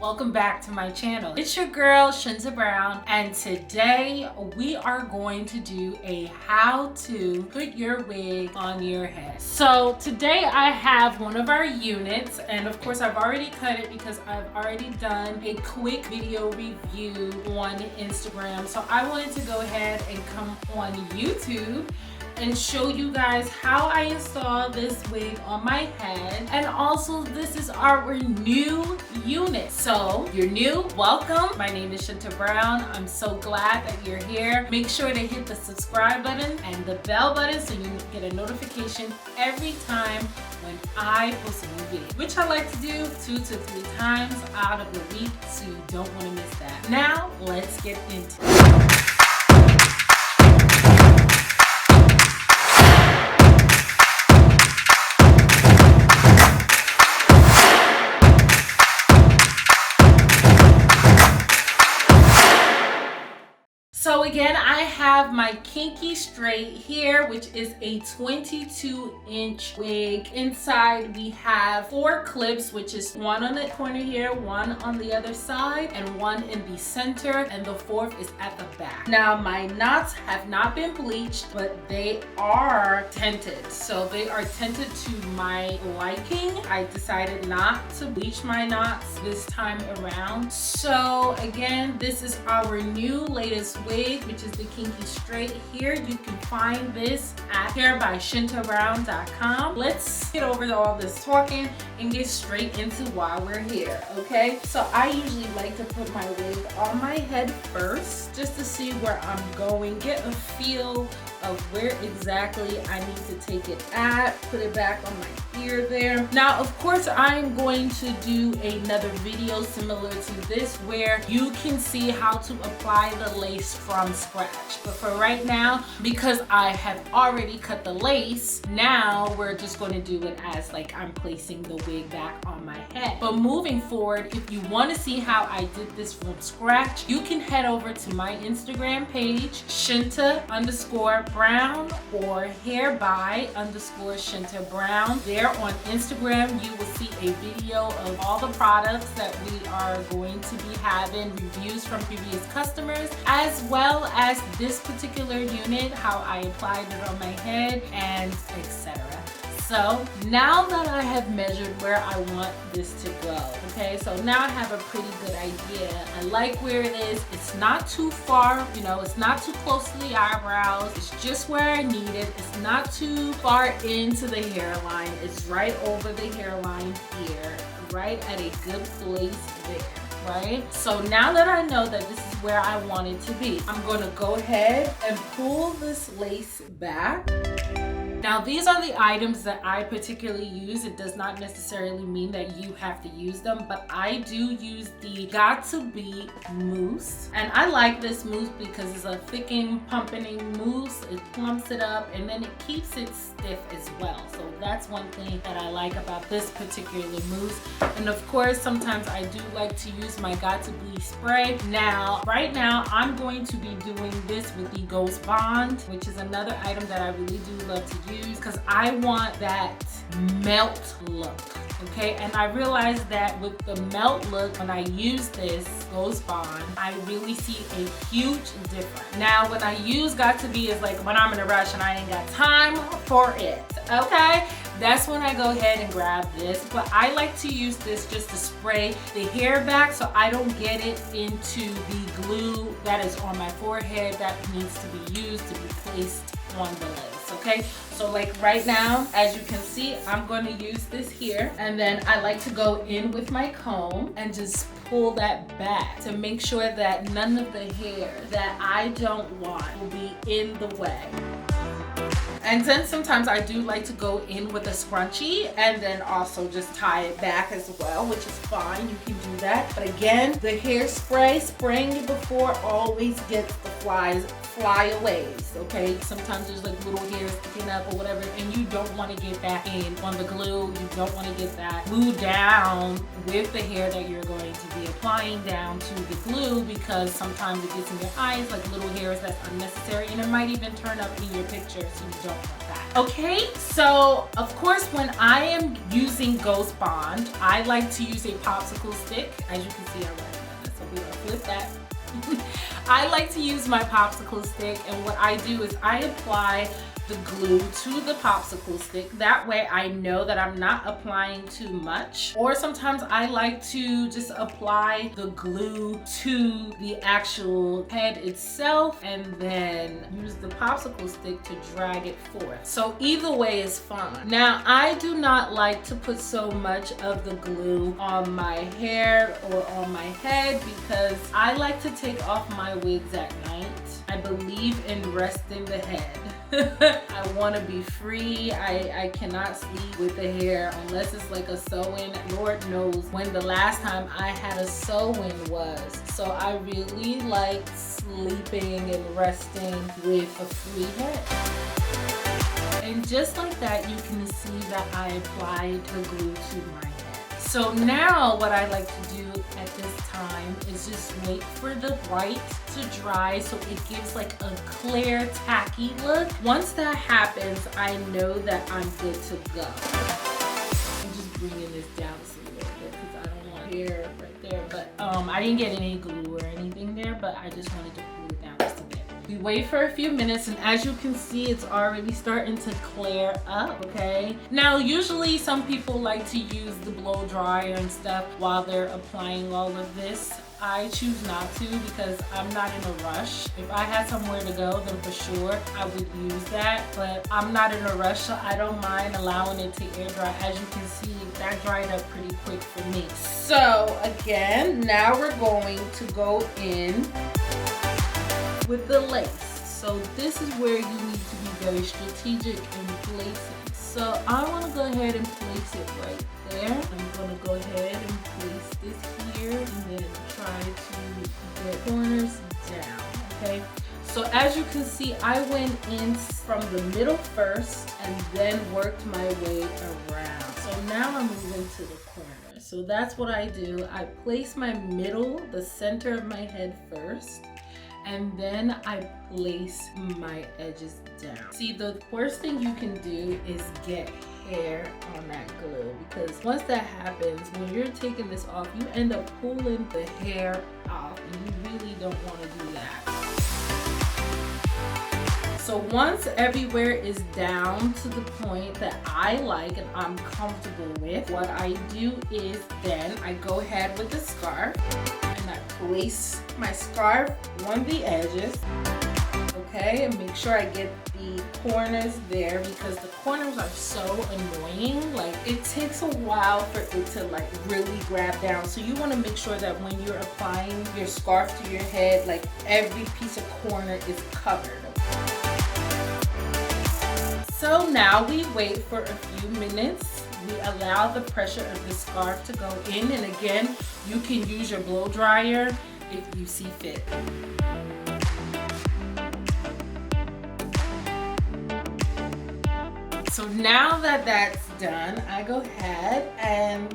Welcome back to my channel. It's your girl Shinta Brown, and today we are going to do a how to put your wig on your head. So today I have one of our units, and of course I've already cut it because I've already done a quick video review on Instagram. So I wanted to go ahead and come on YouTube and show you guys how I install this wig on my head. And also, this is our new unit. So if you're new, welcome. My name is Shinta Brown. I'm so glad that you're here. Make sure to hit the subscribe button and the bell button so you get a notification every time when I post a new video, which I like to do 2 to 3 times out of the week, so you don't want to miss that. Now, let's get into it. So again, I have my Kinky Straight here, which is a 22-inch wig. Inside we have 4 clips, which is one on the corner here, one on the other side, and one in the center, and the 4th is at the back. Now my knots have not been bleached, but they are tinted. So they are tinted to my liking. I decided not to bleach my knots this time around. So again, this is our new latest wig, which is the Kinky Straight. Here you can find this at hairbyShintaBrown.com. Let's get over all this talking and get straight into why we're here, okay? So I usually like to put my wig on my head first, just to see where I'm going, get a feel of where exactly I need to take it at, put it back on my ear there. Now, of course, I'm going to do another video similar to this where you can see how to apply the lace from scratch. But for right now, because I have already cut the lace, now we're just going to do it as like I'm placing the wig back on my head. But moving forward, if you want to see how I did this from scratch, you can head over to my Instagram page, Shinta_Brown, or hairby_Shinta Brown. There on Instagram, you will see a video of all the products that we are going to be having, reviews from previous customers, as well as this particular unit, how I applied it on my head, and etc. So now that I have measured where I want this to go, okay, so now I have a pretty good idea. I like where it is. It's not too far, you know, it's not too close to the eyebrows. It's just where I need it. It's not too far into the hairline. It's right over the hairline here, right at a good place there. Right? So now that I know that this is where I want it to be, I'm going to go ahead and pull this lace back. Now, these are the items that I particularly use. It does not necessarily mean that you have to use them, but I do use the Got To Be mousse. And I like this mousse because it's a thickening, pumping mousse. It plumps it up and then it keeps it stiff as well. So that's one thing that I like about this particular mousse. And of course, sometimes I do like to use my Got To Be spray. Now, right now, I'm going to be doing this with the Ghost Bond, which is another item that I really do love to use because I want that melt look. Okay, and I realized that with the melt look, when I use this Ghost Bond, I really see a huge difference. Now, when I use Got To Be is like when I'm in a rush and I ain't got time for it, okay? That's when I go ahead and grab this. But I like to use this just to spray the hair back so I don't get it into the glue that is on my forehead that needs to be used to be placed on the lace, okay? So like right now, as you can see, I'm going to use this here, and then I like to go in with my comb and just pull that back to make sure that none of the hair that I don't want will be in the way. And then sometimes I do like to go in with a scrunchie and then also just tie it back as well, which is fine. You can do that. But again, the hairspray, spraying it before always gets the flyaways, okay? Sometimes there's like little hairs sticking up or whatever, and you don't want to get that in on the glue. You don't want to get that glue down with the hair that you're going to be applying down to the glue, because sometimes it gets in your eyes like little hairs that's unnecessary, and it might even turn up in your picture, so you don't want that. Okay, so Of course, when I am using Ghost Bond, I like to use a popsicle stick. As you can see, I'm right, so we're gonna flip that. I like to use my popsicle stick, and what I do is I apply the glue to the popsicle stick. That way I know that I'm not applying too much. Or sometimes I like to just apply the glue to the actual head itself and then use the popsicle stick to drag it forth. So either way is fine. Now, I do not like to put so much of the glue on my hair or on my head because I like to take off my wigs at night. I believe in resting the head. I want to be free. I cannot sleep with the hair unless it's like a sew-in. Lord knows when the last time I had a sew-in was. So I really like sleeping and resting with a free head. And just like that, you can see that I applied the glue to my head. So now what I like to do at this time is just wait for the white to dry so it gives like a clear tacky look. Once that happens, I know that I'm good to go. I'm just bringing this down just a little bit because I don't want hair right there, but I didn't get any glue or anything there, but I just wanted to pull it down just a bit. We wait for a few minutes, and as you can see, it's already starting to clear up, okay? Now, usually some people like to use the blow dryer and stuff while they're applying all of this. I choose not to because I'm not in a rush. If I had somewhere to go, then for sure I would use that, but I'm not in a rush, so I don't mind allowing it to air dry. As you can see, that dried up pretty quick for me. So again, now we're going to go in with the lace. So this is where you need to be very strategic in placing. So I want to go ahead and place it right there. I'm going to go ahead and place this here and then try to get corners down, okay? So as you can see, I went in from the middle first and then worked my way around. So now I'm moving to the corner. So that's what I do. I place my middle, the center of my head first, and then I place my edges down. See, the worst thing you can do is get hair on that glue, because once that happens, when you're taking this off, you end up pulling the hair off, and you really don't want to do that. So once everywhere is down to the point that I like and I'm comfortable with, what I do is then I go ahead with the scarf and I place my scarf on the edges, okay, and make sure I get the corners there, because the corners are so annoying. Like, it takes a while for it to like really grab down. So you want to make sure that when you're applying your scarf to your head, like every piece of corner is covered. So now we wait for a few minutes. We allow the pressure of the scarf to go in, and again, you can use your blow dryer if you see fit. So now that that's done, I go ahead and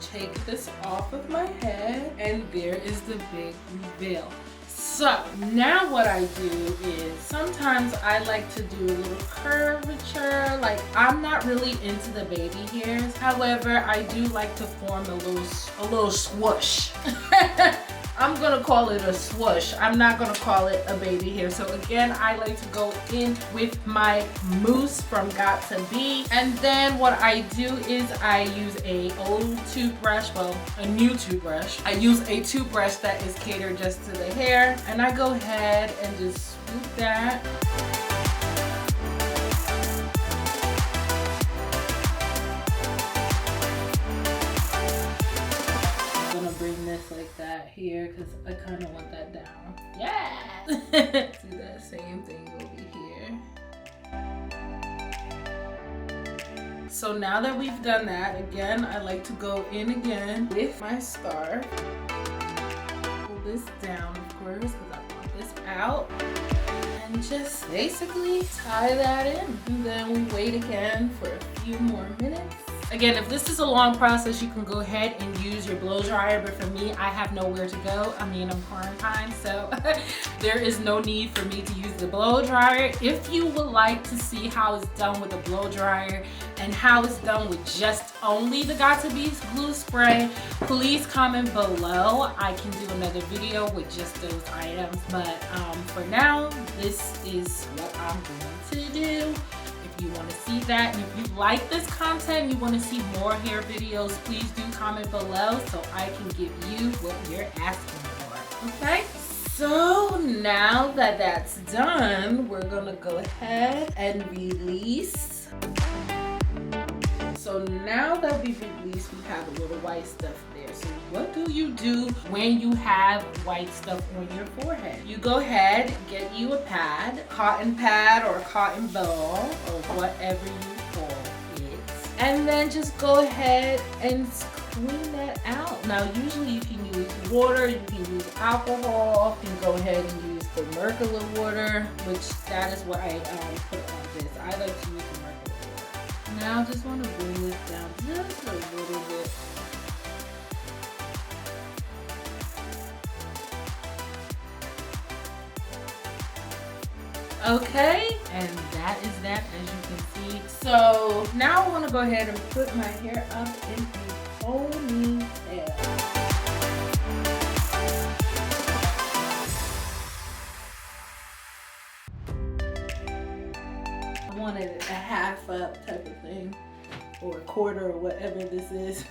take this off of my head, and there is the big reveal. So now what I do is sometimes I like to do a little curvature. Like, I'm not really into the baby hairs. However, I do like to form a little swoosh. I'm gonna call it a swoosh. I'm not gonna call it a baby hair. So again, I like to go in with my mousse from Got to Be. And then what I do is I use a old toothbrush, well, a new toothbrush. I use a toothbrush that is catered just to the hair. And I go ahead and just swoop that. Bring this like that here because I kind of want that down. Yeah! Do that same thing over here. So now that we've done that, again, I like to go in again with my scarf. Pull this down, of course, because I want this out. And just basically tie that in. And then we wait again for a few more minutes. Again, if this is a long process, you can go ahead and use your blow dryer, but for me, I have nowhere to go. I mean, I'm quarantined, so there is no need for me to use the blow dryer. If you would like to see how it's done with a blow dryer and how it's done with just only the Got2b glue spray, please comment below. I can do another video with just those items, but for now, this is what I'm going to do. If you want to see that, and if you like this content and you want to see more hair videos, please do comment below so I can give you what you're asking for, okay? So now that that's done, we're gonna go ahead and release. So now that we've released, we have a little white stuff there. So what do you do when you have white stuff on your forehead? You go ahead, get you a pad, cotton pad or a cotton ball or whatever you call it. And then just go ahead and clean that out. Now usually you can use water, you can use alcohol, you can go ahead and use the Mercola water, which that is what I put on this. I like to use the Mercola water. Now I just want to bring this down just a little bit. Okay, and that is that, as you can see. So now I want to go ahead and put my hair up in a ponytail. I wanted a half up type of thing, or a quarter, or whatever this is.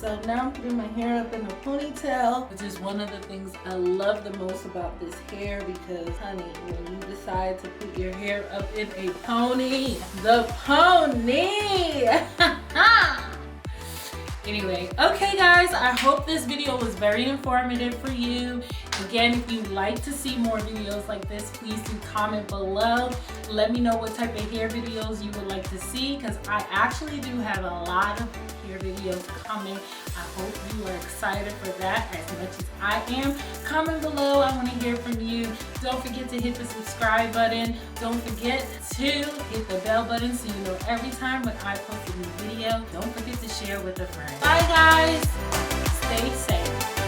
So now I'm putting my hair up in a ponytail, which is one of the things I love the most about this hair, because honey, when you decide to put your hair up in a pony, the pony! Anyway, okay guys, I hope this video was very informative for you. Again, if you'd like to see more videos like this, please do comment below. Let me know what type of hair videos you would like to see, because I actually do have a lot of hair videos coming. I hope you are excited for that as much as I am. Comment below, I want to hear from you. Don't forget to hit the subscribe button. Don't forget to hit the bell button so you know every time when I post a new video. Don't forget to share with a friend. Bye guys, stay safe.